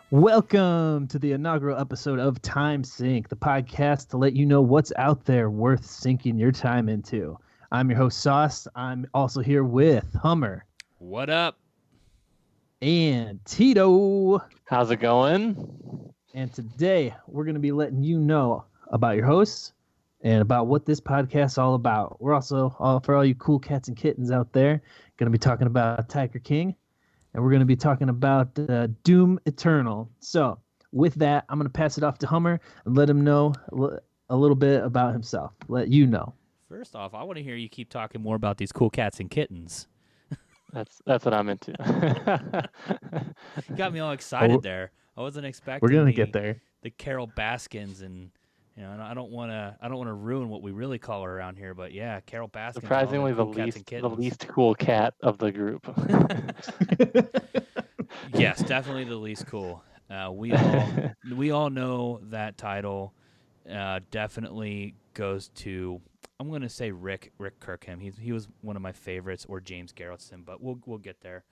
Welcome to the inaugural episode of Timesink, the podcast to let you know what's out there worth sinking your time into. I'm your host, Sauce. I'm also here with Hummer. What up? And Tito. How's it going? And today we're going to be letting you know about your hosts and about what this podcast is all about. We're also, for all you cool cats and kittens out there, going to be talking about Tiger King. And we're going to be talking about Doom Eternal. So with that, I'm going to pass it off to Hummer and let him know a little bit about himself. Let you know. First off, I want to hear you keep talking more about these cool cats and kittens. That's what I'm into. You got me all excited there. I wasn't expecting. We're going to get there. The Carol Baskins, and I don't want to ruin what we really call her around here, but yeah, Carol Baskins. Surprisingly, the least cool cat of the group. Yes, definitely the least cool. We all know that title. Definitely goes to, I'm going to say Rick Kirkham. He was one of my favorites, or James Garretson, but we'll get there.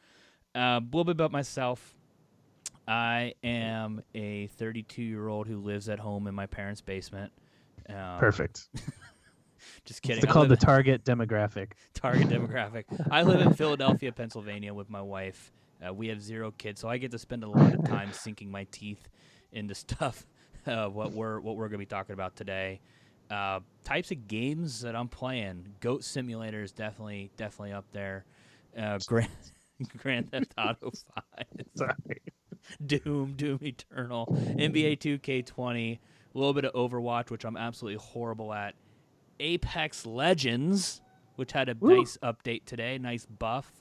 A little bit about myself. I am a 32-year-old who lives at home in my parents' basement. Perfect. Just kidding. It's called the target demographic. Target demographic. I live in Philadelphia, Pennsylvania with my wife. We have 0 kids, so I get to spend a lot of time sinking my teeth into stuff. What we're going to be talking about today. Types of games that I'm playing. Goat Simulator is definitely up there. Grand Theft Auto 5. Sorry. Doom Eternal, NBA 2K20, a little bit of Overwatch, which I'm absolutely horrible at. Apex Legends, which had a nice update today, nice buff.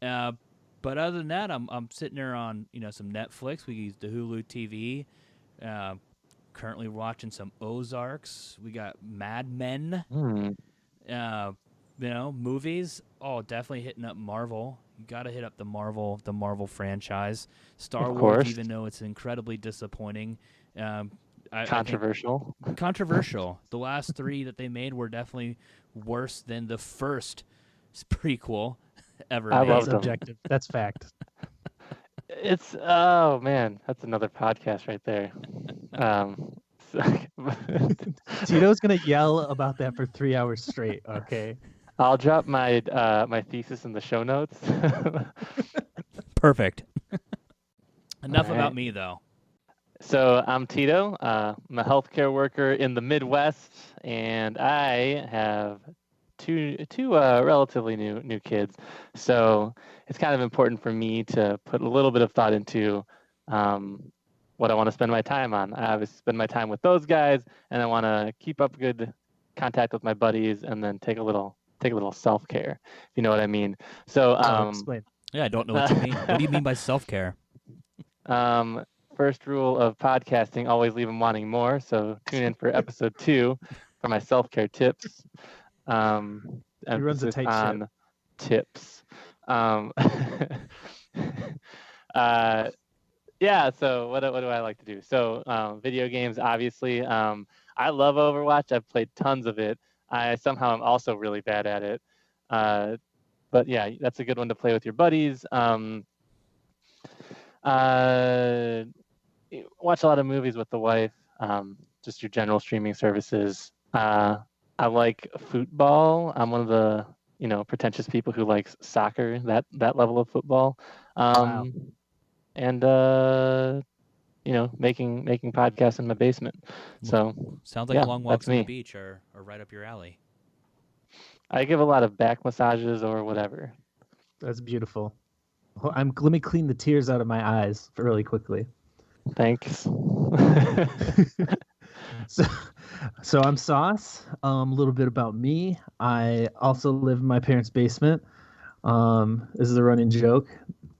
But other than that, I'm sitting there on some Netflix. We use the Hulu TV. Currently watching some Ozarks. We got Mad Men. Movies. Oh, definitely hitting up Marvel. You got to hit up the Marvel franchise. Star Wars, even though it's incredibly disappointing. Controversial. Controversial. The last 3 that they made were definitely worse than the first prequel ever made. I love them. Subjective. That's fact. Oh man, that's another podcast right there. Tito's going to yell about that for 3 hours straight, okay? I'll drop my my thesis in the show notes. Perfect. Enough about me, though. So I'm Tito. I'm a healthcare worker in the Midwest, and I have two relatively new kids. So it's kind of important for me to put a little bit of thought into what I want to spend my time on. I obviously spend my time with those guys, and I want to keep up good contact with my buddies, and then take a little self-care, if you know what I mean. So explain. Yeah, I don't know what you mean. What do you mean by self-care? First rule of podcasting, always leave them wanting more. So tune in for episode 2 for my self-care tips. He runs a tight ship. Tips. Yeah, so what do I like to do? So video games, obviously. I love Overwatch. I've played tons of it. I somehow am also really bad at it. But yeah, that's a good one to play with your buddies. Watch a lot of movies with the wife. Just your general streaming services. I like football. I'm one of the pretentious people who likes soccer, that level of football. Wow. And making podcasts in my basement. So sounds like long walks on the beach are right up your alley. I give a lot of back massages or whatever. That's beautiful. Let me clean the tears out of my eyes really quickly. Thanks. So I'm Sauce. A little bit about me. I also live in my parents' basement. This is a running joke.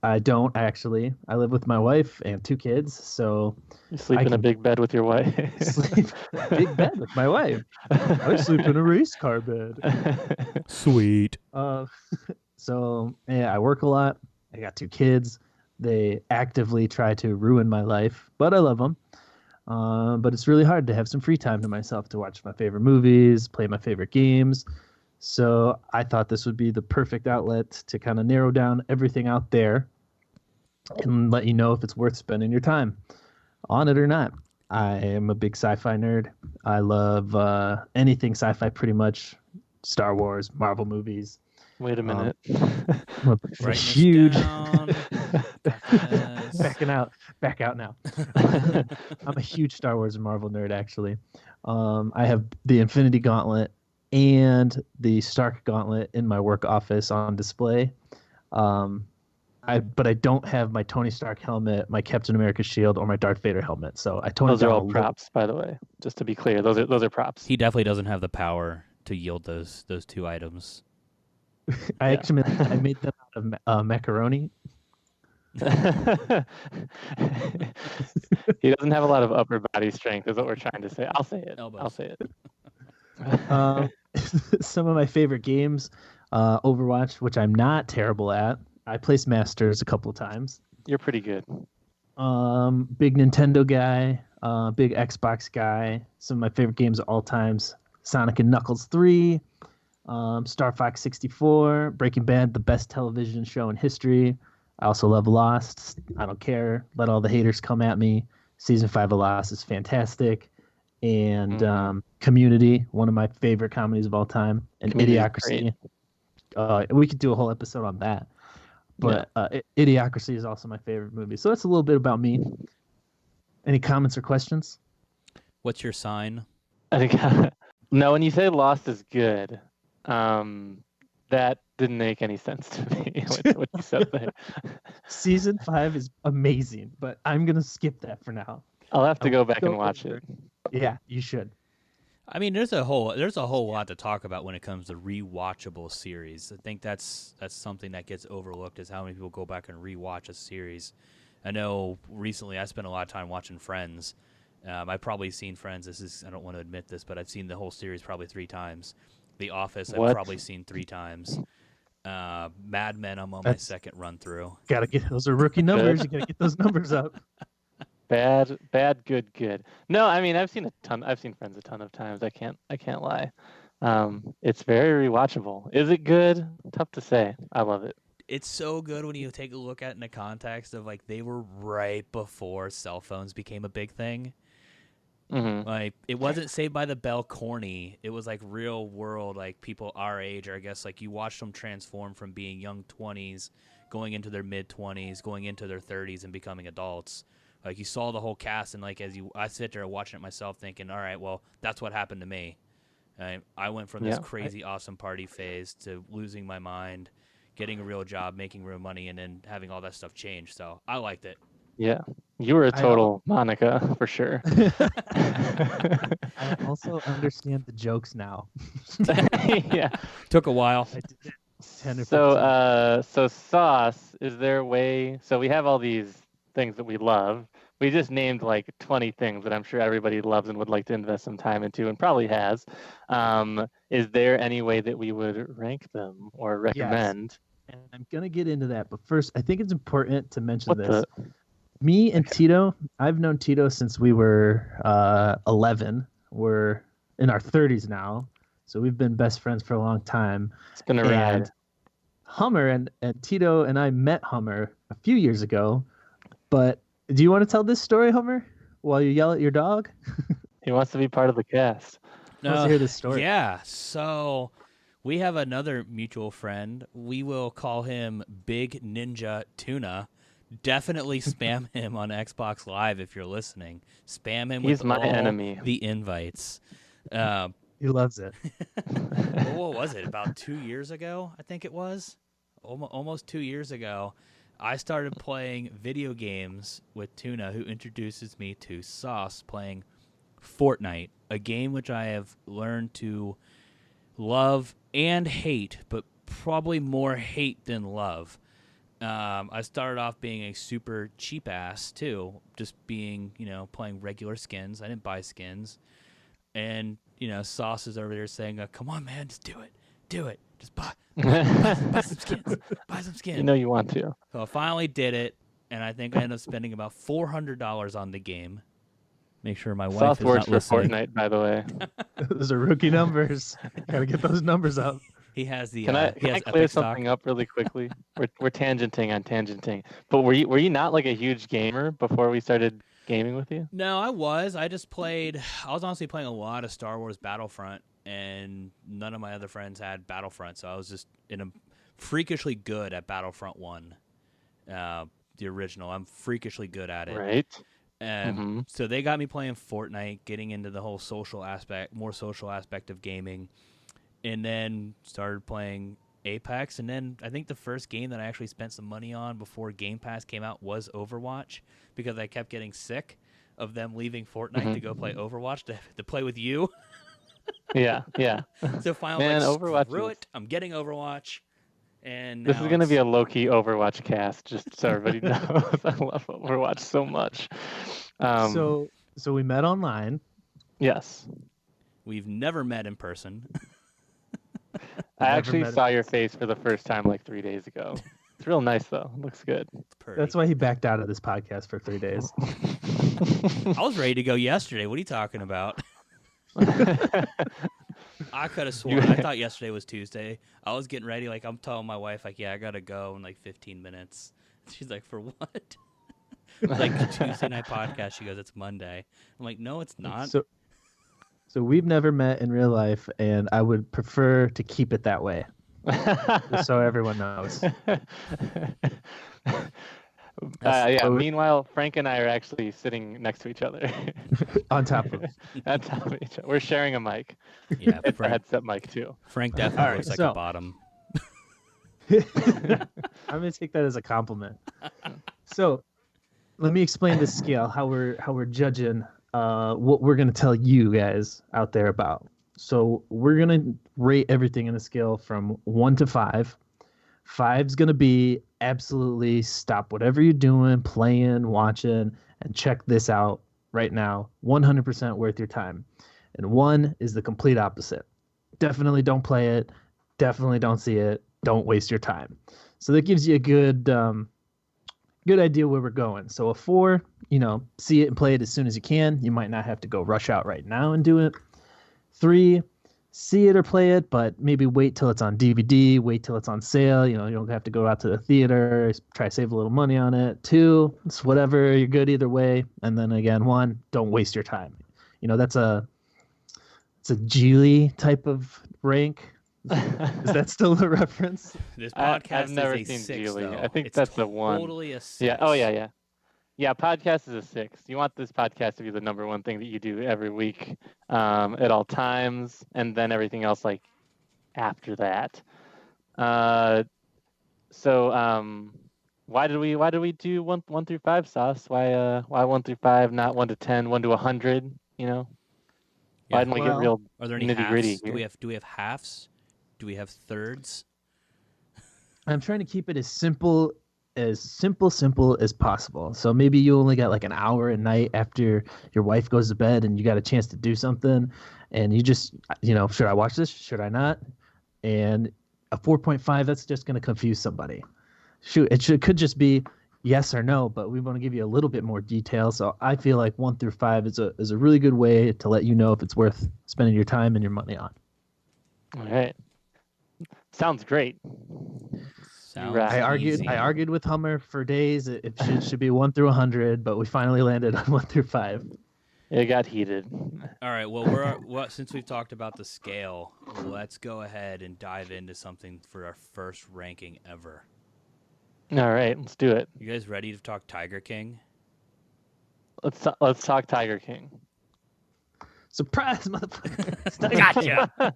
I don't actually. I live with my wife and 2 kids, so You sleep I in a can big bed with your wife. sleep in a big bed with my wife. I sleep in a race car bed. Sweet. Uh, so yeah, I work a lot. I got 2 kids. They actively try to ruin my life, but I love them. But it's really hard to have some free time to myself to watch my favorite movies, play my favorite games. So I thought this would be the perfect outlet to kind of narrow down everything out there and let you know if it's worth spending your time on it or not. I am a big sci-fi nerd. I love anything sci-fi, pretty much. Star Wars, Marvel movies. Wait a minute. I'm a Writing huge this down. Got this. back out now. I'm a huge Star Wars and Marvel nerd, actually. I have the Infinity Gauntlet and the Stark Gauntlet in my work office on display. But I don't have my Tony Stark helmet, my Captain America shield, or my Darth Vader helmet. So I toned it Those are down all a little. props, by the way. Just to be clear, those are props. He definitely doesn't have the power to yield those 2 items. I made them out of macaroni. He doesn't have a lot of upper body strength, is what we're trying to say. I'll say it. Elbows. I'll say it. Some of my favorite games, Overwatch, which I'm not terrible at. I placed Masters a couple of times. You're pretty good. Big Nintendo guy, big Xbox guy. Some of my favorite games of all times: Sonic and Knuckles 3, Star Fox 64, Breaking Bad, the best television show in history. I also love Lost. I don't care. Let all the haters come at me. Season 5 of Lost is fantastic. And Community, one of my favorite comedies of all time. And Idiocracy. We could do a whole episode on that. But Idiocracy is also my favorite movie. So that's a little bit about me. Any comments or questions? What's your sign? I think no. When you say Lost is good, that didn't make any sense to me. What you said there. Season 5 is amazing, but I'm gonna skip that for now. I'll have to go back and watch it. Yeah, you should. I mean, there's a whole lot to talk about when it comes to rewatchable series. I think that's something that gets overlooked, is how many people go back and rewatch a series. I know recently I spent a lot of time watching Friends. I've probably seen Friends. I don't want to admit this, but I've seen the whole series probably 3 times. The Office I've probably seen 3 times. Mad Men I'm on my second run through. Those are rookie numbers. You gotta get those numbers up. Bad, good. No, I mean I've seen Friends a ton of times. I can't lie. It's very rewatchable. Is it good? Tough to say. I love it. It's so good when you take a look at it in the context of, like, they were right before cell phones became a big thing. Mm-hmm. Like, it wasn't Saved by the Bell corny. It was like real world, like people our age, or I guess like you watched them transform from being young 20s, going into their mid 20s, going into their 30s, and becoming adults. Like, you saw the whole cast, and like I sit there watching it myself, thinking, all right, well, that's what happened to me. I went from this crazy awesome party phase to losing my mind, getting a real job, making real money, and then having all that stuff change. So I liked it. Yeah, you were a total Monica for sure. I also understand the jokes now. Yeah, took a while. I did 10 or 15. So Sauce, is there a way? So we have all these things that we love. We just named like 20 things that I'm sure everybody loves and would like to invest some time into, and probably has. Is there any way that we would rank them or recommend? Yes. And I'm gonna get into that, but first, I think it's important to mention this. Me and Tito, I've known Tito since we were 11. We're in our 30s now, so we've been best friends for a long time. It's been a ride. Hummer and Tito and I met Hummer a few years ago, but do you want to tell this story, Hummer, while you yell at your dog? He wants to be part of the cast. Let's hear this story. Yeah, so we have another mutual friend. We will call him Big Ninja Tuna. Definitely spam him on Xbox Live if you're listening. Spam him with my all enemy. The invites. He loves it. What was it? About 2 years ago, I think it was? Almost 2 years ago, I started playing video games with Tuna, who introduces me to Sauce, playing Fortnite, a game which I have learned to love and hate, but probably more hate than love. I started off being a super cheap ass too, just being, playing regular skins. I didn't buy skins. And, Sauce is over there saying, come on, man, just do it. Just buy some skins. Buy some skins. You know you want to. So I finally did it, and I think I ended up spending about $400 on the game. Make sure my wife Sauce is works not for listening. Fortnite, by the way. Those are rookie numbers. Gotta get those numbers up. He has the. Can I he has clear Epic something stock. up really quickly? We're tangenting on tangenting. But were you not like a huge gamer before we started gaming with you? No, I was. I was honestly playing a lot of Star Wars Battlefront, and none of my other friends had Battlefront, so I was just freakishly good at Battlefront 1, the original. I'm freakishly good at it. Right. So they got me playing Fortnite, getting into the whole more social aspect of gaming, and then started playing Apex. And then I think the first game that I actually spent some money on before Game Pass came out was Overwatch, because I kept getting sick of them leaving Fortnite to go play Overwatch to play with you. Yeah. So finally, Man, like, Overwatch screw is- it. I'm getting Overwatch. And This now is going to be it's- a low-key Overwatch cast, just so everybody knows. I love Overwatch so much. So we met online. Yes. We've never met in person. I Never actually met saw your face for the first time like 3 days ago. It's real nice, though. It looks good. It's pretty. That's why he backed out of this podcast for 3 days. I was ready to go yesterday. What are you talking about? I could have sworn. I thought yesterday was Tuesday. I was getting ready. Like, I'm telling my wife, like, yeah, I got to go in like 15 minutes. She's like, for what? Like, Tuesday night podcast. She goes, it's Monday. I'm like, no, it's not. So we've never met in real life, and I would prefer to keep it that way, just so everyone knows. Yeah. Meanwhile, Frank and I are actually sitting next to each other. On top of On top of each other. We're sharing a mic. Yeah, It's a Frank headset mic too. definitely All right, looks like so- a bottom. I'm gonna take that as a compliment. So, let me explain the scale. How we're judging what we're gonna tell you guys out there about. So we're gonna rate everything in a scale from 1 to 5. 5's gonna be absolutely stop whatever you're doing, playing, watching, and check this out right now. 100% worth your time. And 1 is the complete opposite. Definitely don't play it. Definitely don't see it. Don't waste your time. So that gives you a good idea where we're going. So a 4, see it and play it as soon as you can. You might not have to go rush out right now and do it. 3, see it or play it, but maybe wait till it's on DVD, wait till it's on sale. You don't have to go out to the theater, try to save a little money on it. 2, it's whatever, you're good either way. And then again, 1, don't waste your time. It's a Geely type of rank. Is that still the reference? This podcast I've never is a seen 6, Geely. though. I think It's that's a 1. Totally a 6. Yeah. Oh yeah. Yeah, podcast is a 6. You want this podcast to be the number one thing that you do every week, at all times, and then everything else like after that. So why did we do 1 through 5, Sauce? Why 1 through 5, not 1 to 10, 1 to 100? Why didn't we get real Are there any nitty gritty halves? here? Do we have halves? Do we have thirds? I'm trying to keep it as simple as possible. So maybe you only got like an hour a night after your wife goes to bed and you got a chance to do something, and you just, should I watch this? Should I not? And a 4.5, that's just going to confuse somebody. Shoot, could just be yes or no, but we want to give you a little bit more detail. So I feel like 1 through 5 is a really good way to let you know if it's worth spending your time and your money on. All right. Sounds great. Sounds Right. easy. I argued with Hummer for days. It should be 1 through 100, but we finally landed on 1 through 5. It got heated. All right. Well, since we've talked about the scale, let's go ahead and dive into something for our first ranking ever. All right, let's do it. You guys ready to talk Tiger King? Let's talk Tiger King. Surprise, motherfucker! Gotcha.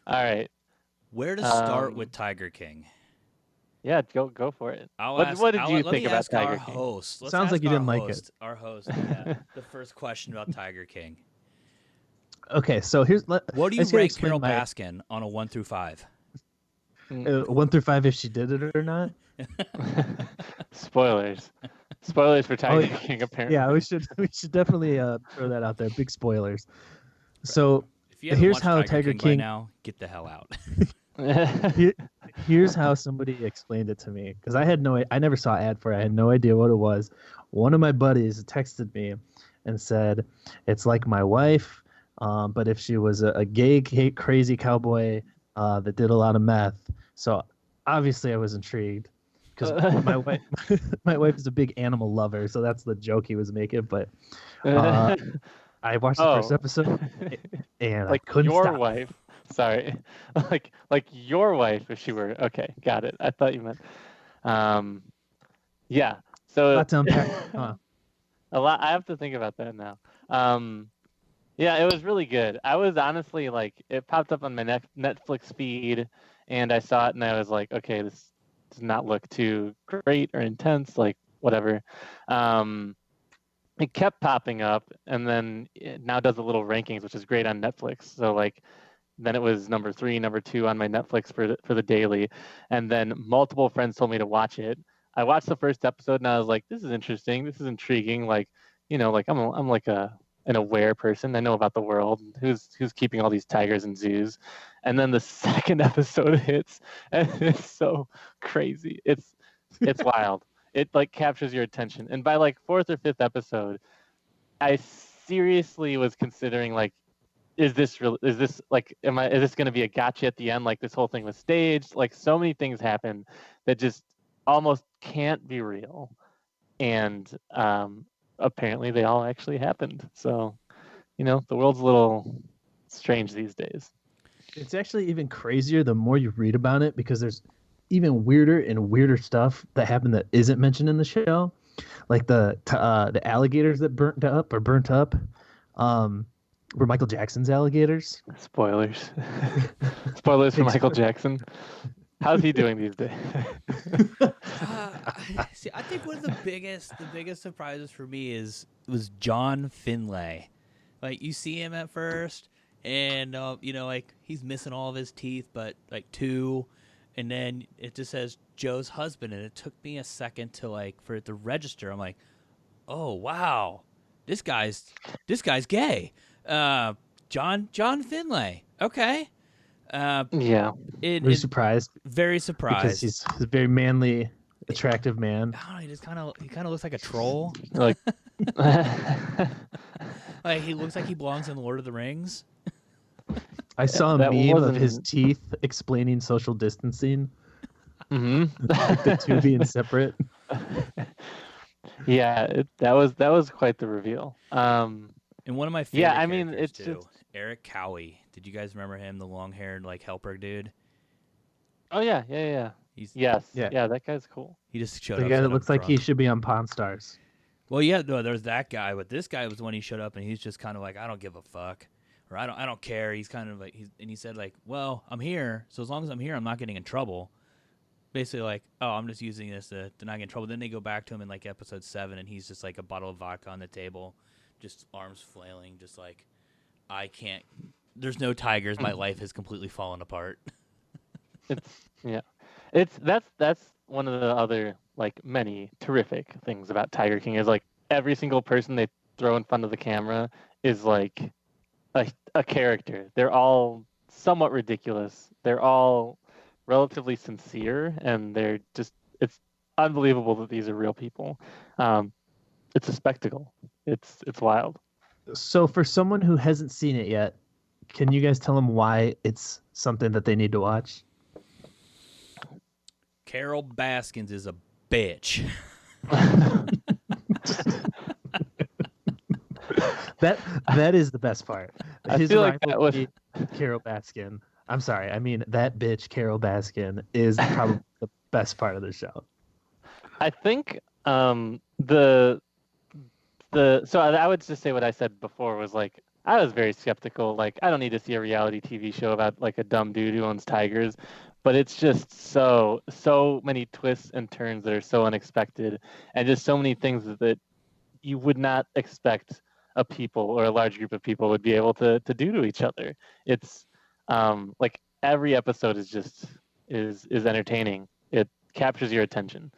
All right. Where to start with Tiger King? Yeah, go for it. What did you think about Tiger King? Host. Let's Sounds ask like you our didn't like it. host, Our host, yeah, the first question about Tiger King. Okay, so What do you let's go rank explain Carol my- Baskin on a 1 through 5? 1 through 5 if she did it or not. Spoilers for Tiger King apparently. Yeah, we should definitely throw that out there. Big spoilers. So If you haven't here's watched how Tiger King by now, get the hell out. Here's how somebody explained it to me, because I never saw ad for it. I had no idea what it was. One of my buddies texted me and said, "It's like my wife, but if she was a gay, crazy cowboy that did a lot of meth." So obviously I was intrigued because my wife is a big animal lover, so that's the joke he was making. But I watched the first episode and like I couldn't your stop. wife. Sorry, like your wife if she were okay. Got it. I thought you meant, yeah. So Lot to unpack. Huh. a lot. I have to think about that now. Yeah, it was really good. I was honestly like, it popped up on my Netflix feed, and I saw it, and I was like, okay, this does not look too great or intense, like whatever. It kept popping up, and then it now does a little rankings, which is great on Netflix. So like, then it was number 3, number 2 on my Netflix for the daily, and then multiple friends told me to watch it. I watched the first episode, and I was like, this is interesting, this is intriguing. Like, like I'm like an aware person. I know about the world. Who's keeping all these tigers in zoos? And then the second episode hits, and it's so crazy. It's wild. It like captures your attention. And by like 4th or 5th episode, I seriously was considering like, is this real? Is this like, is this going to be a gotcha at the end? Like this whole thing was staged. Like so many things happen that just almost can't be real. And apparently they all actually happened. So, the world's a little strange these days. It's actually even crazier the more you read about it, because there's even weirder and weirder stuff that happened that isn't mentioned in the show, like the alligators that burnt up. Were Michael Jackson's alligators. Spoilers. Spoilers for Michael Jackson. How's he doing these days? See, I think one of the biggest surprises for me was John Finlay. Like you see him at first, and like he's missing all of his teeth, but like 2, and then it just says Joe's husband, and it took me a second to for it to register. I'm like, oh wow, this guy's gay. John Finlay. Okay. Yeah. Were you surprised? Very surprised. Because he's a very manly, attractive man. I don't know, he kind of looks like a troll. Like, like he looks like he belongs in Lord of the Rings. I saw a meme of his teeth explaining social distancing. Mm-hmm. Like the 2 being separate. Yeah, that was quite the reveal. And one of my favorite it's too, Eric Cowie. Did you guys remember him, the long-haired helper dude? Oh yeah. Yes. Yeah, that guy's cool. He just showed up. The guy that looks like he should be on Pawn Stars. Well, yeah, no, there's that guy, but this guy was when he showed up, and he's just kind of like, I don't give a fuck, or I don't care. He's kind of like, he said like, well, I'm here, so as long as I'm here, I'm not getting in trouble. Basically, like, oh, I'm just using this to not get in trouble. Then they go back to him in like episode 7, and he's just like a bottle of vodka on the table, just arms flailing, just like, I can't. There's no tigers. My life has completely fallen apart. That's one of the other like many terrific things about Tiger King is like every single person they throw in front of the camera is like a character. They're all somewhat ridiculous. They're all relatively sincere, and it's unbelievable that these are real people. It's a spectacle. It's wild. So for someone who hasn't seen it yet, can you guys tell them why it's something that they need to watch? Carol Baskins is a bitch. That is the best part. I feel like that was Carol Baskin. I'm sorry. I mean, that bitch Carol Baskin is probably the best part of the show. I think so I would just say what I said before was like I was very skeptical. Like I don't need to see a reality TV show about like a dumb dude who owns tigers, but it's just so many twists and turns that are so unexpected, and just so many things that you would not expect a people or a large group of people would be able to do to each other. It's like every episode is just is entertaining. It captures your attention.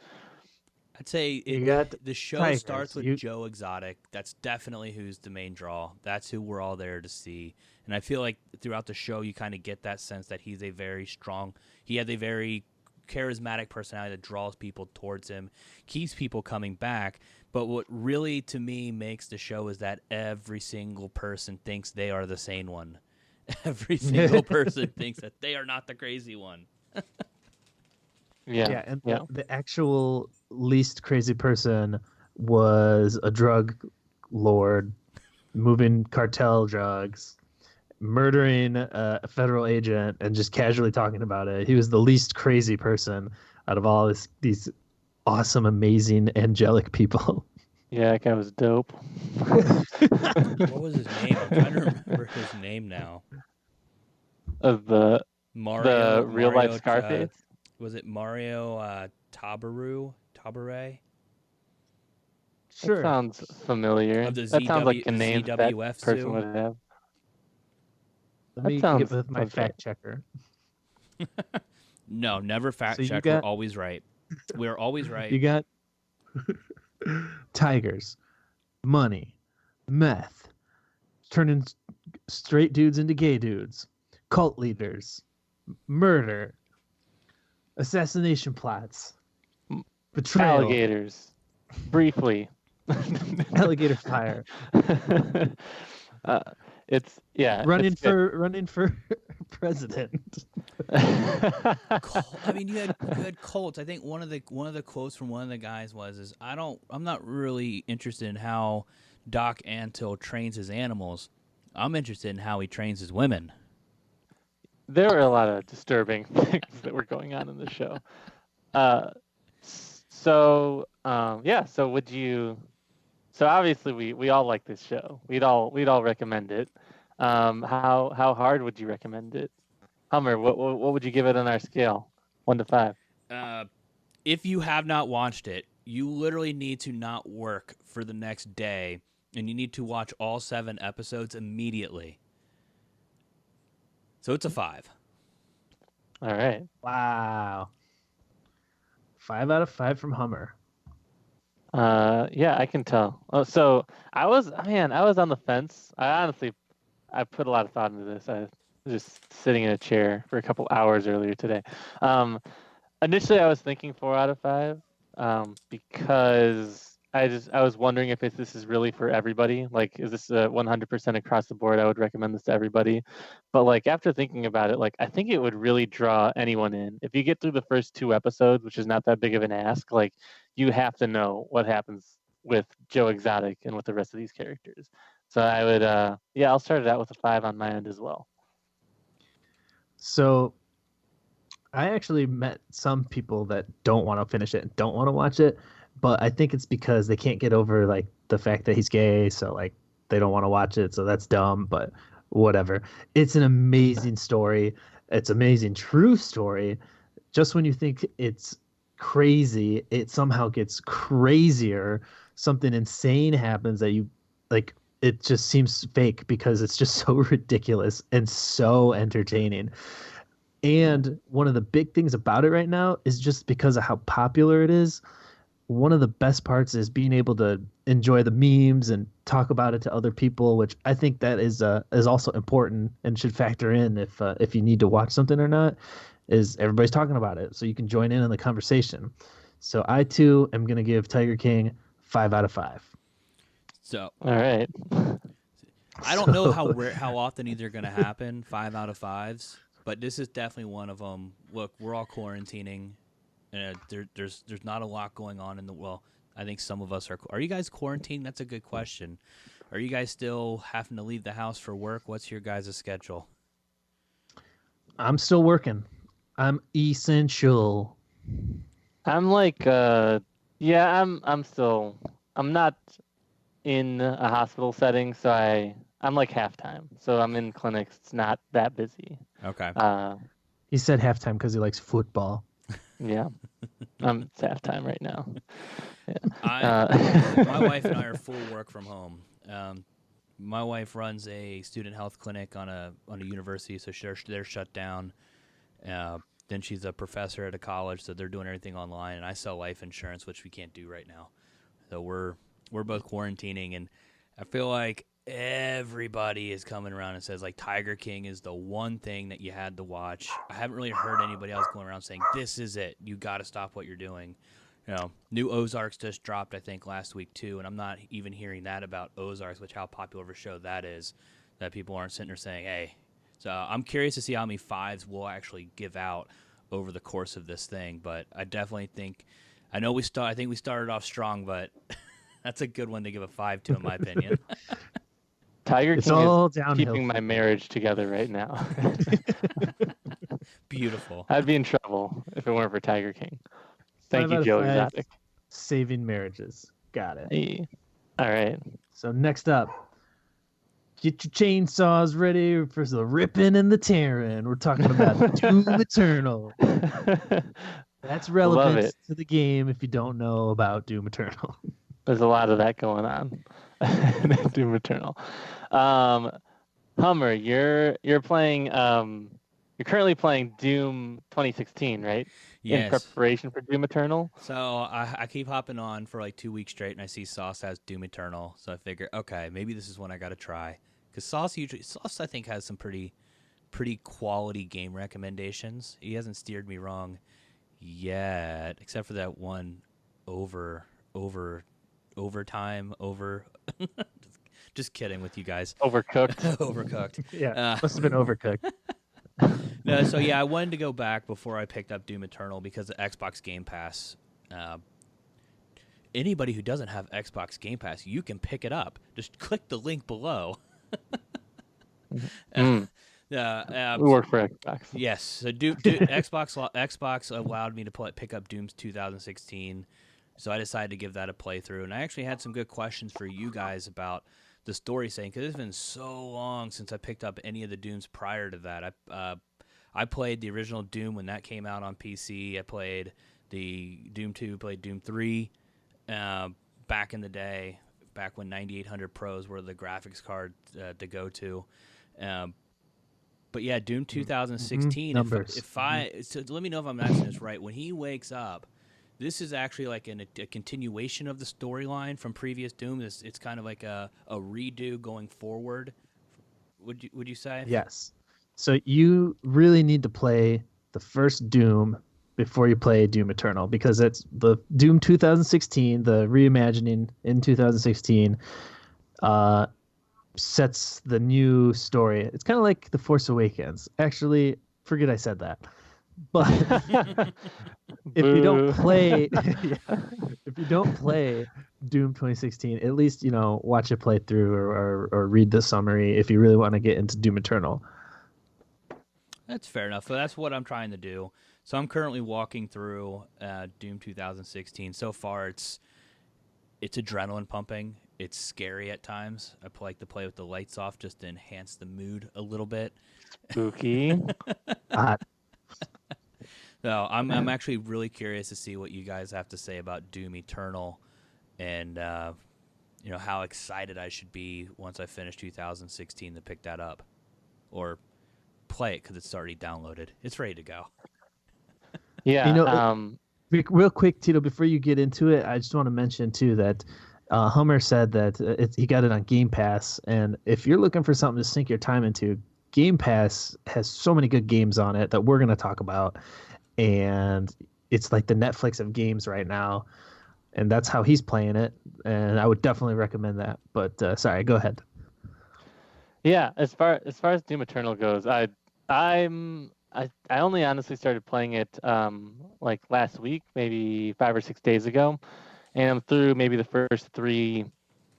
I'd say You got the show Tigers. starts with Joe Exotic. That's definitely who's the main draw. That's who we're all there to see. And I feel like throughout the show, you kind of get that sense that he has a very charismatic personality that draws people towards him, keeps people coming back. But what really, to me, makes the show is that every single person thinks they are the sane one. Every single person thinks that they are not the crazy one. Yeah. And the actual least crazy person was a drug lord moving cartel drugs, murdering a federal agent, and just casually talking about it. He was the least crazy person out of all these awesome, amazing, angelic people. Yeah, that guy was dope. What was his name? I'm trying to remember his name now. Of the Mario, real life Scarface? Was it Mario Tabare? Sure. That sounds familiar. Of the That sounds like a name that ZWF person too? would have. Let me get with my fact checker. No, never fact So you check. got- We're always right. We're always right. You got tigers, money, meth, turning straight dudes into gay dudes, cult leaders, murder, assassination plots, betrayal, Alligators. Briefly. alligator fire, It's running it's good. for president. I mean, you had cults. I think one of the quotes from one of the guys was I'm not really interested in how Doc Antle trains his animals. I'm interested in how he trains his women. There were a lot of disturbing things that were going on in the show. So would you? So obviously we all like this show. We'd all recommend it. How hard would you recommend it? Hummer, what would you give it on our scale, 1 to 5? If you have not watched it, you literally need to not work for the next day, and you need to watch all 7 episodes immediately. So it's a 5. All right. Wow. 5 out of 5 from Hummer. Yeah, I can tell. Oh, so I was on the fence. I put a lot of thought into this. I was just sitting in a chair for a couple hours earlier today. Initially, I was thinking 4 out of 5, because I was wondering if this is really for everybody. Like, is this 100% across the board? I would recommend this to everybody. But like after thinking about it, like I think it would really draw anyone in. If you get through the first 2 episodes, which is not that big of an ask, like you have to know what happens with Joe Exotic and with the rest of these characters. So I would, I'll start it out with a 5 on my end as well. So I actually met some people that don't want to finish it and don't want to watch it, but I think it's because they can't get over like the fact that he's gay, so like they don't want to watch it, so that's dumb, but whatever. It's an amazing story. It's an amazing true story. Just when you think it's crazy, it somehow gets crazier. Something insane happens that you like it just seems fake because it's just so ridiculous and so entertaining. And one of the big things about it right now is just because of how popular it is. One of the best parts is being able to enjoy the memes and talk about it to other people, which I think that is also important and should factor in if you need to watch something or not. Is everybody's talking about it, so you can join in on the conversation. So I too am gonna give Tiger King 5 out of 5. So all right. I don't know how often these are going to happen, 5 out of 5s, but this is definitely one of them. Look, we're all quarantining, and there's not a lot going on in the I think some of us are. Are you guys quarantined? That's a good question. Are you guys still having to leave the house for work? What's your guys' schedule? I'm still working. I'm essential. I'm like, I'm not in a hospital setting, so I'm like half-time. So I'm in clinics. It's not that busy. Okay. He said halftime because he likes football. Yeah. It's half-time right now. Yeah. My wife and I are full work from home. My wife runs a student health clinic on a university, so they're shut down. then she's a professor at a college, so they're doing everything online, and I sell life insurance, which we can't do right now. So we're both quarantining, and I feel like everybody is coming around and says like Tiger King is the one thing that you had to watch. I haven't really heard anybody else going around saying this is it. You got to stop what you're doing. New Ozarks just dropped I think last week too, and I'm not even hearing that about Ozarks, which how popular of a show that is. That people aren't sitting there saying, hey. So I'm curious to see how many fives we'll actually give out over the course of this thing. But I definitely think I think we started off strong, but that's a good one to give a 5 to, in my opinion. Tiger It's King all is downhill keeping from my here. marriage together right now. Beautiful. I'd be in trouble if it weren't for Tiger King. Thank 5 you, out of Joe 5 Exotic. saving marriages. Got it. Hey. All right. So next up, get your chainsaws ready for the ripping and the tearing. We're talking about Doom Eternal. That's Love relevant it. to the game if you don't know about Doom Eternal. There's a lot of that going on. Doom Eternal. Hummer, you're playing. You're currently playing Doom 2016, right? In Yes. preparation for Doom Eternal. So I keep hopping on for like 2 weeks straight, and I see Sauce has Doom Eternal. So I figure, okay, maybe this is one I got to try. Because Sauce I think has some pretty quality game recommendations. He hasn't steered me wrong yet, except for that one overtime. Just kidding with you guys. Overcooked. Overcooked. Yeah, must have been overcooked. No, so yeah, I wanted to go back before I picked up Doom Eternal because of Xbox Game Pass. Anybody who doesn't have Xbox Game Pass, you can pick it up. Just click the link below. We work for Xbox. Yes, so Xbox allowed me to pick up Doom's 2016, so I decided to give that a playthrough. And I actually had some good questions for you guys about the story, saying because it's been so long since I picked up any of the Dooms prior to that. I played the original Doom when that came out on PC. I played the Doom 2, played Doom 3 back in the day, back when 9800 Pros were the graphics card to go to. But yeah, Doom 2016. So let me know if I'm asking this right. When he wakes up, this is actually like a continuation of the storyline from previous Doom. It's kind of like a redo going forward. Would you say? Yes. So you really need to play the first Doom before you play Doom Eternal, because it's the Doom 2016, the reimagining in 2016. Sets the new story. It's kind of like The Force Awakens. Actually, forget I said that. But if you don't play, if you don't play Doom 2016, at least watch a playthrough or read the summary if you really want to get into Doom Eternal. That's fair enough. So that's what I'm trying to do. So I'm currently walking through Doom 2016. So far, it's adrenaline pumping. It's scary at times. I like to play with the lights off just to enhance the mood a little bit. Spooky. So I'm actually really curious to see what you guys have to say about Doom Eternal, and how excited I should be once I finish 2016 to pick that up, or play it because it's already downloaded. It's ready to go. Yeah. Real quick, Tito, before you get into it, I just want to mention too that Hummer said that he got it on Game Pass, and if you're looking for something to sink your time into, Game Pass has so many good games on it that we're going to talk about, and it's like the Netflix of games right now, and that's how he's playing it, and I would definitely recommend that. But sorry, go ahead. Yeah, as far as Doom Eternal goes, I only honestly started playing it like last week, maybe 5 or 6 days ago, and I'm through maybe the first 3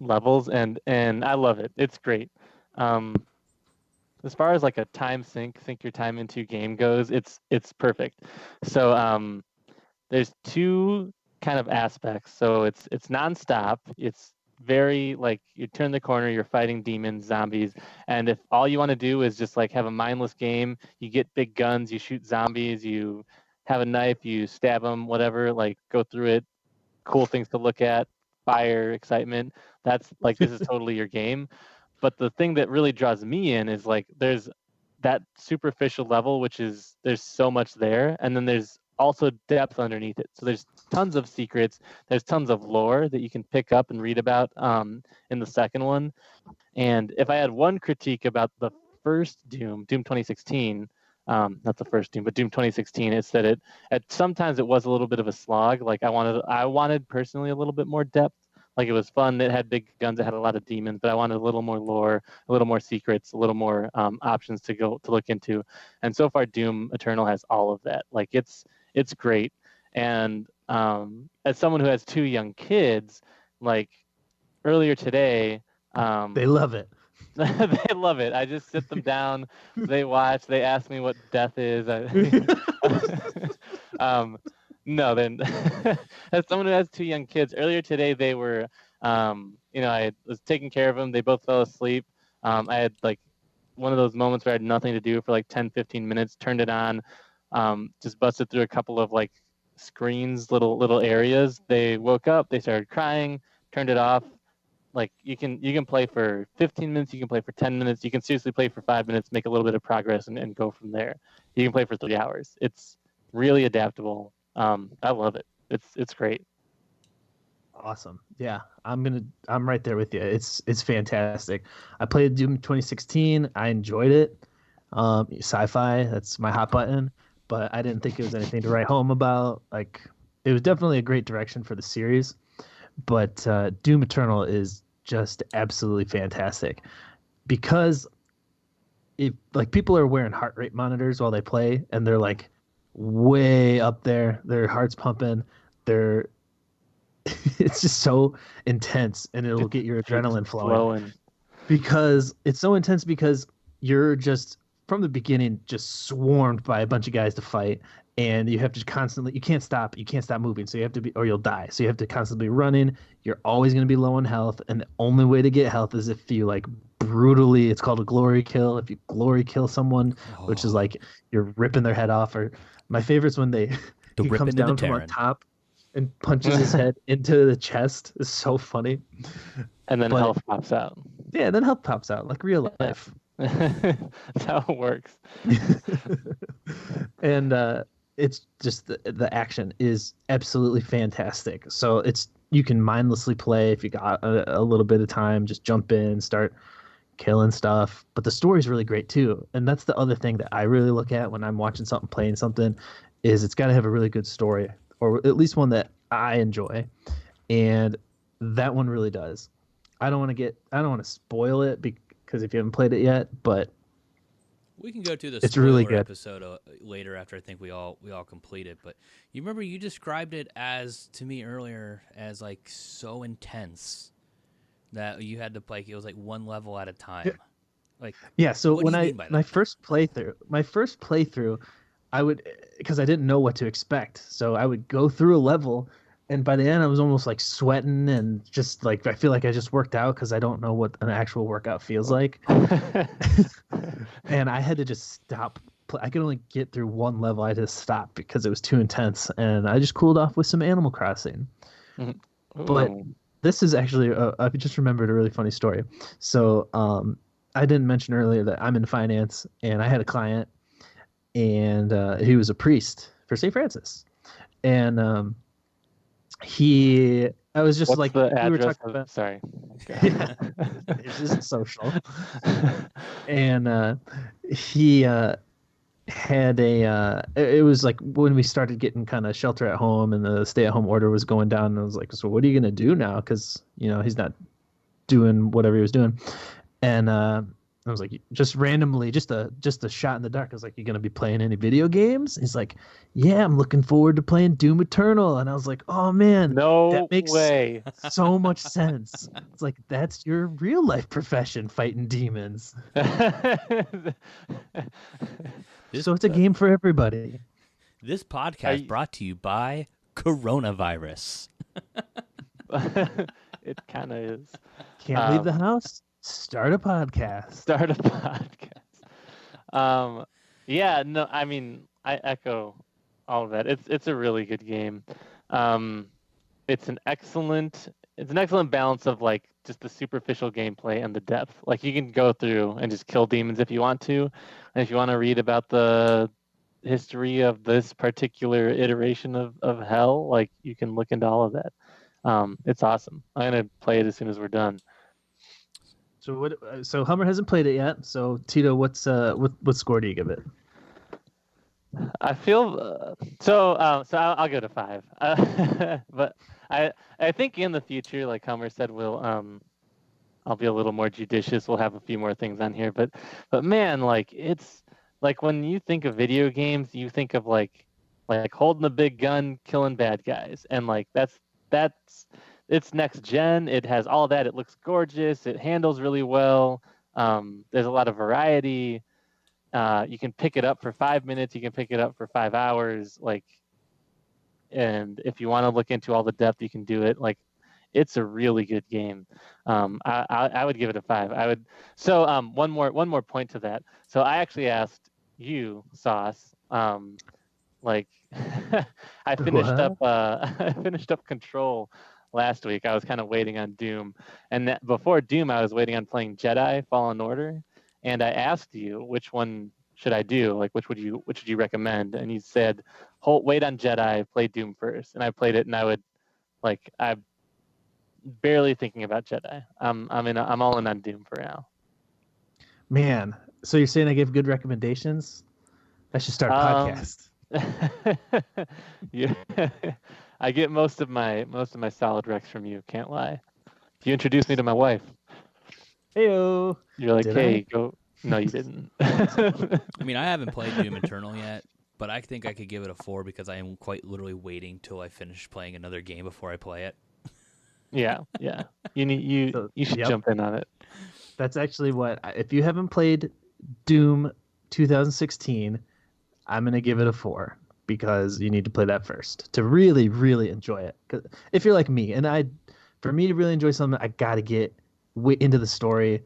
levels, and I love it. It's great. As far as like a sink your time into game goes, it's perfect. So there's 2 kind of aspects. So it's nonstop. It's very like you turn the corner, you're fighting demons, zombies, and if all you want to do is just like have a mindless game, you get big guns, you shoot zombies, you have a knife, you stab them, whatever, like go through it, cool things to look at, fire, excitement. That's like this is totally your game. But the thing that really draws me in is like there's that superficial level, which is there's so much there, and then there's also depth underneath it. So there's tons of secrets, there's tons of lore that you can pick up and read about in the second one. And if I had one critique about the first Doom 2016, not the first Doom, but Doom 2016, it's that it sometimes it was a little bit of a slog. Like I wanted personally a little bit more depth. Like it was fun. It had big guns. It had a lot of demons, but I wanted a little more lore, a little more secrets, a little more options to look into. And so far, Doom Eternal has all of that. Like it's great. And as someone who has 2 young kids, like earlier today, They love it. they love it. I just sit them down, they watch, they ask me what death is. No, then as someone who has 2 young kids, earlier today they were, I was taking care of them. They both fell asleep. I had like one of those moments where I had nothing to do for like 10, 15 minutes, turned it on, just busted through a couple of like screens, little areas. They woke up, they started crying, turned it off. Like you can play for 15 minutes, you can play for 10 minutes, you can seriously play for 5 minutes, make a little bit of progress and go from there. You can play for 3 hours. It's really adaptable. I love it. It's great. Awesome. Yeah, I'm right there with you. It's fantastic. I played Doom 2016. I enjoyed it. Sci-fi, that's my hot button, but I didn't think it was anything to write home about. Like it was definitely a great direction for the series, but Doom Eternal is just absolutely fantastic because if like people are wearing heart rate monitors while they play and they're like way up there, their heart's pumping, they're it's just so intense and it'll get your adrenaline flowing because it's so intense because you're just from the beginning just swarmed by a bunch of guys to fight, and you have to constantly you can't stop moving, so you have to be or you'll die, so you have to constantly be running. You're always going to be low on health, and the only way to get health is if you like brutally, it's called a glory kill, if you glory kill someone, which is like you're ripping their head off. Or my favorite's when he comes down from on top and punches his head into the chest. Is so funny. And then health pops out. Yeah, then health pops out like real life. That's how it works. And it's just the action is absolutely fantastic. So you can mindlessly play if you got a little bit of time, just jump in, start killing stuff. But the story's really great too. And that's the other thing that I really look at when I'm watching something, playing something, is it's got to have a really good story, or at least one that I enjoy. And that one really does. I don't want to spoil it because if you haven't played it yet, but we can go to the it's really good episode later after I think we all complete it. But you remember you described it to me earlier as like so intense that you had to play. It was like one level at a time. Like yeah. So when my first playthrough, I would, because I didn't know what to expect, so I would go through a level. And by the end, I was almost like sweating and just like, I feel like I just worked out because I don't know what an actual workout feels like. And I had to just stop. I could only get through one level. I had to stop because it was too intense. And I just cooled off with some Animal Crossing. But this is actually, I just remembered a really funny story. So I didn't mention earlier that I'm in finance, and I had a client, and he was a priest for St. Francis. And I was just What's like, the we were address talking about, sorry. yeah, it's just social. And he had it was like when we started getting kind of shelter at home and the stay-at-home order was going down, and I was like, so what are you gonna do now? Because he's not doing whatever he was doing. And I was like, just randomly, just a shot in the dark. I was like, you gonna be playing any video games? He's like, yeah, I'm looking forward to playing Doom Eternal. And I was like, oh man, that makes way. so much sense. It's like, that's your real life profession, fighting demons. So it's a game for everybody. This podcast brought to you by coronavirus. It kind of is. Can't leave the house? Start a podcast. Yeah, no, I mean, I echo all of that. It's a really good game. It's an excellent it's an excellent balance of like just the superficial gameplay and the depth. Like you can go through and just kill demons if you want to, and if you want to read about the history of this particular iteration of hell, like you can look into all of that. It's awesome. I'm gonna play it as soon as we're done. So what? So Hummer hasn't played it yet. So Tito, what score do you give it? I feel so I'll go to 5. But I think in the future, like Hummer said, I'll be a little more judicious. We'll have a few more things on here, but man, like it's like when you think of video games, you think of like holding a big gun, killing bad guys, and like that's it's next gen. It has all that. It looks gorgeous. It handles really well. There's a lot of variety. You can pick it up for 5 minutes. You can pick it up for 5 hours. Like, and if you want to look into all the depth, you can do it. Like, it's a really good game. I would give it a 5. I would. So one more point to that. So I actually asked you, Sauce. Like, I finished up I finished up Control last week. I was kind of waiting on Doom, and before Doom, I was waiting on playing Jedi Fallen Order. And I asked you which one should I do? Like which would you recommend? And you said, wait on Jedi, play Doom first. And I played it, and I'm barely thinking about Jedi. I'm all in on Doom for now. Man, so you're saying I give good recommendations? I should start a podcast. Yeah, I get most of my solid recs from you. Can't lie. You introduced me to my wife. Heyo. You're like, hey, go. No, you didn't. I mean, I haven't played Doom Eternal yet, but I think I could give it a 4 because I am quite literally waiting till I finish playing another game before I play it. Yeah. You should jump in on it. That's actually what. If you haven't played Doom 2016, I'm gonna give it a 4 because you need to play that first to really, really enjoy it. 'Cause if you're like me, for me to really enjoy something, I gotta get into the story.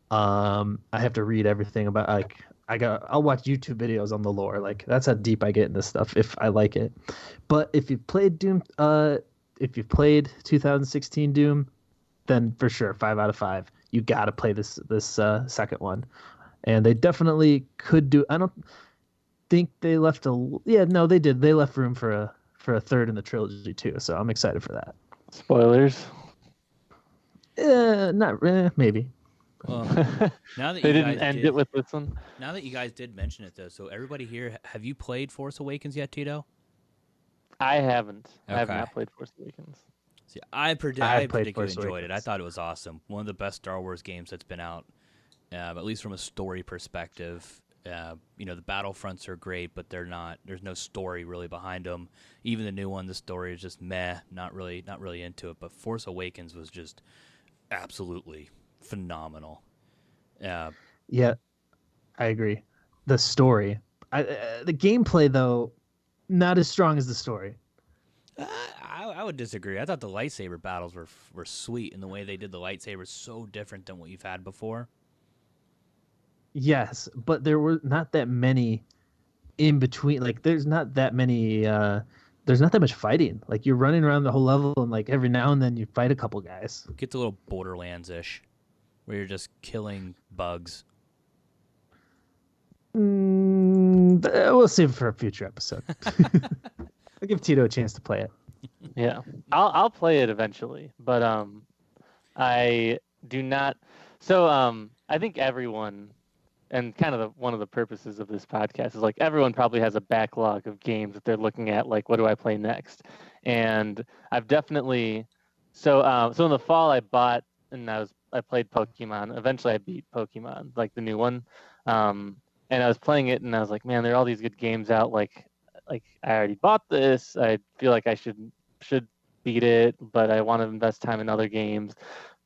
I have to read everything about I'll watch YouTube videos on the lore. Like that's how deep I get in this stuff if I like it. But if you've played Doom, if you've played 2016 Doom, then for sure 5 out of 5. You gotta play this second one, and they definitely could do. I don't think they left they did. They left room for a third in the trilogy too. So I'm excited for that. Spoilers. Maybe. Well, now that they didn't end it with this one. Now that you guys did mention it, though, so everybody here, have you played Force Awakens yet, Tito? I haven't. Okay. I have not played Force Awakens. See, I particularly Force enjoyed Awakens. it. I thought it was awesome. One of the best Star Wars games that's been out, at least from a story perspective. The Battlefronts are great, but there's no story really behind them. Even the new one, the story is just meh, not really into it. But Force Awakens was just absolutely phenomenal. Yeah, I agree. The story, the gameplay though, not as strong as the story. I would disagree. I thought the lightsaber battles were sweet, and the way they did the lightsabers so different than what you've had before. Yes, but there were not that many in between. Like, there's not that many. There's not that much fighting. Like, you're running around the whole level, and like every now and then you fight a couple guys. It gets a little Borderlands-ish, where you're just killing bugs. We'll save it for a future episode. I'll give Tito a chance to play it. Yeah, I'll play it eventually, but I do not. So I think everyone, and kind of one of the purposes of this podcast is like everyone probably has a backlog of games that they're looking at. Like, what do I play next? And I've definitely so in the fall I bought and I played Pokemon. Eventually I beat Pokemon, like the new one. And I was playing it and I was like, man, there are all these good games out. Like I already bought this. I feel like I should beat it, but I want to invest time in other games.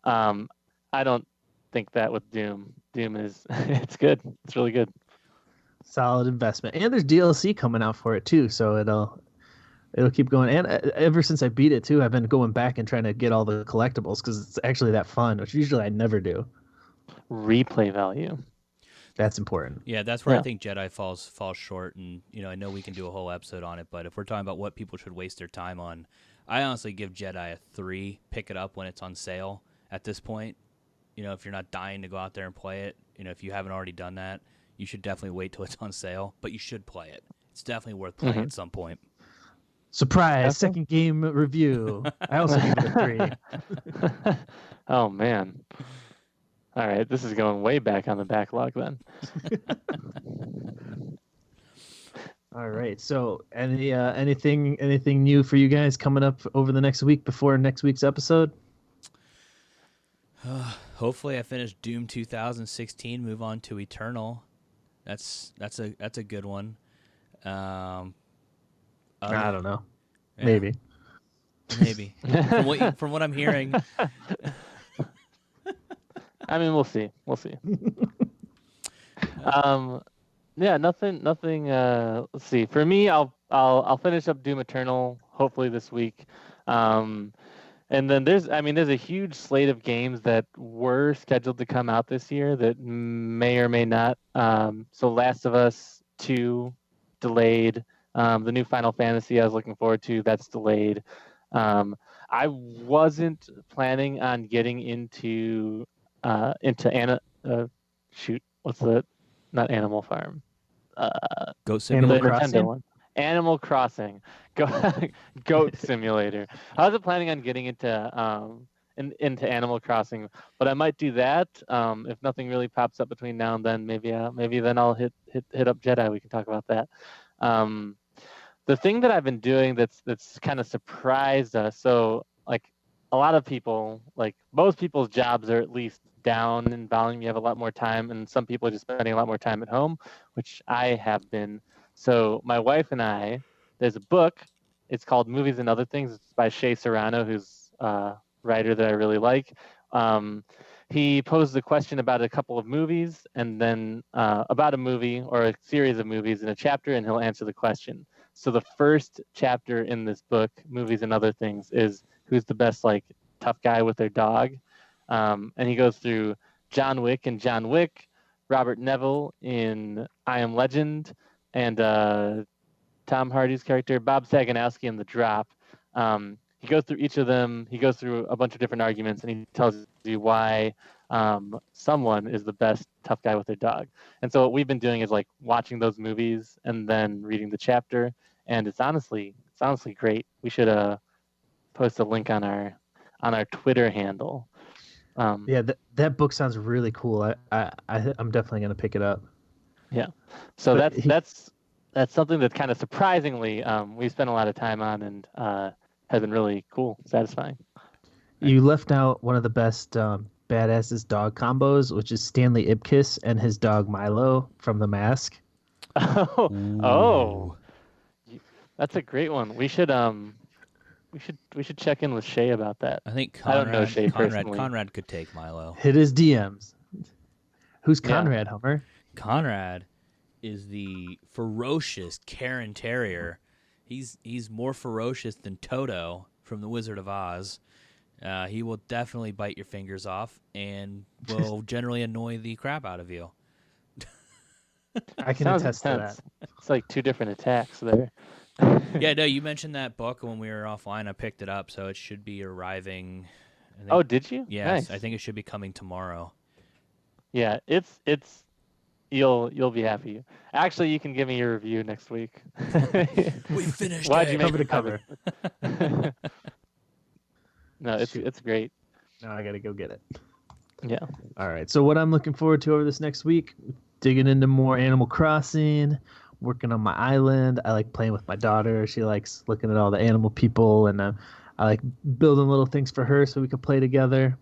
I don't think that with Doom. Doom is it's good. It's really good. Solid investment, and there's DLC coming out for it too, so it'll keep going. And ever since I beat it too, I've been going back and trying to get all the collectibles because it's actually that fun, which usually I never do. Replay value. That's important. Yeah, that's where I think Jedi falls short. And I know we can do a whole episode on it, but if we're talking about what people should waste their time on, I honestly give Jedi a 3. Pick it up when it's on sale at this point. If you're not dying to go out there and play it, if you haven't already done that, you should definitely wait till it's on sale. But you should play it. It's definitely worth playing at some point. Surprise! Second game review. I also give it a 3. Oh man! All right, this is going way back on the backlog then. All right. So, anything new for you guys coming up over the next week before next week's episode? Hopefully, I finish Doom 2016. Move on to Eternal. That's a good one. I don't know. Yeah. Maybe. From what I'm hearing. I mean, we'll see. Yeah, nothing. Let's see. For me, I'll finish up Doom Eternal hopefully this week. And then there's a huge slate of games that were scheduled to come out this year that may or may not. So Last of Us 2 delayed. The new Final Fantasy I was looking forward to, that's delayed. I wasn't planning on getting into not Animal Farm. Goat Simulator. Nintendo one. Animal Crossing. Goat Simulator. I wasn't planning on getting into Animal Crossing, but I might do that. If nothing really pops up between now and then, maybe then I'll hit up Jedi. We can talk about that. The thing that I've been doing that's kind of surprised us. So like a lot of people, like most people's jobs are at least down in volume. You have a lot more time, and some people are just spending a lot more time at home, which I have been. So my wife and I, there's a book. It's called Movies and Other Things. It's by Shea Serrano, who's a writer that I really like. He posed a question about a couple of movies, and then about a movie or a series of movies in a chapter, and he'll answer the question. So the first chapter in this book, Movies and Other Things, is who's the best like tough guy with their dog. And he goes through John Wick in John Wick, Robert Neville in I Am Legend, and Tom Hardy's character, Bob Saganowski in The Drop. He goes through each of them. He goes through a bunch of different arguments, and he tells you why someone is the best tough guy with their dog. And so what we've been doing is like watching those movies and then reading the chapter, and it's honestly great. We should post a link on our Twitter handle. Yeah, that book sounds really cool. I'm definitely gonna pick it up. Yeah, so that's something that kind of surprisingly we spent a lot of time on, and has been really cool, satisfying. You left out one of the best Badass's dog combos, which is Stanley Ipkiss and his dog Milo from The Mask. Oh, that's a great one. We should check in with Shay about that. I think I don't know Shay personally. Conrad could take Milo. Hit his DMs. Who's Conrad, Hummer? Conrad is the ferocious Karen Terrier. He's more ferocious than Toto from The Wizard of Oz. He will definitely bite your fingers off and will generally annoy the crap out of you. I can attest to that. It's like two different attacks there. Yeah, no, you mentioned that book when we were offline. I picked it up, so it should be arriving. Oh, did you? Yes, nice. I think it should be coming tomorrow. Yeah, it's you'll be happy. Actually, you can give me your review next week. We finished. Why'd you make the cover? No, it's great. Now I gotta go get it. Yeah. All right. So what I'm looking forward to over this next week, digging into more Animal Crossing, working on my island. I like playing with my daughter. She likes looking at all the animal people, and I like building little things for her so we can play together.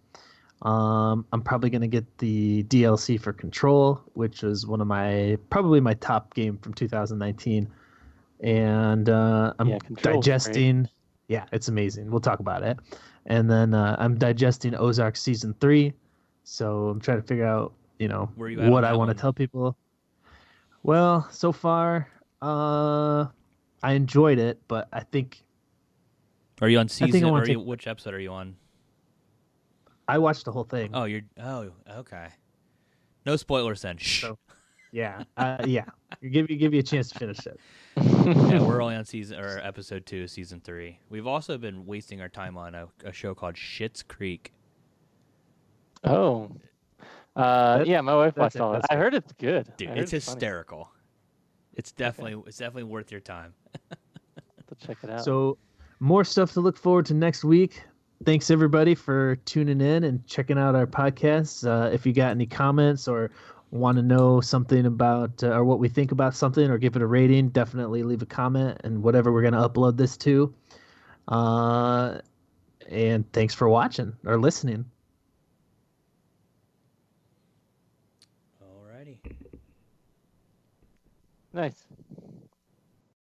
I'm probably gonna get the DLC for Control, which is probably my top game from 2019, and I'm digesting. Great. Yeah, it's amazing. We'll talk about it, and then I'm digesting Ozark season 3. So I'm trying to figure out, what I want to tell people. Well, so far, I enjoyed it, but I think. Are you on season? Which episode are you on? I watched the whole thing. Oh, okay. No spoilers then. Shh. So, yeah. Give you a chance to finish it. Yeah, we're only on episode 2 of season 3. We've also been wasting our time on a show called Schitt's Creek. Oh. Yeah, my wife watched all that. I heard it's good. Dude, I heard it's funny. hysterical. It's definitely worth your time. Let's check it out. So, more stuff to look forward to next week. Thanks everybody for tuning in and checking out our podcasts. If you got any comments or want to know something about or what we think about something or give it a rating, definitely leave a comment and whatever we're going to upload this to. And thanks for watching or listening. Alrighty. Nice.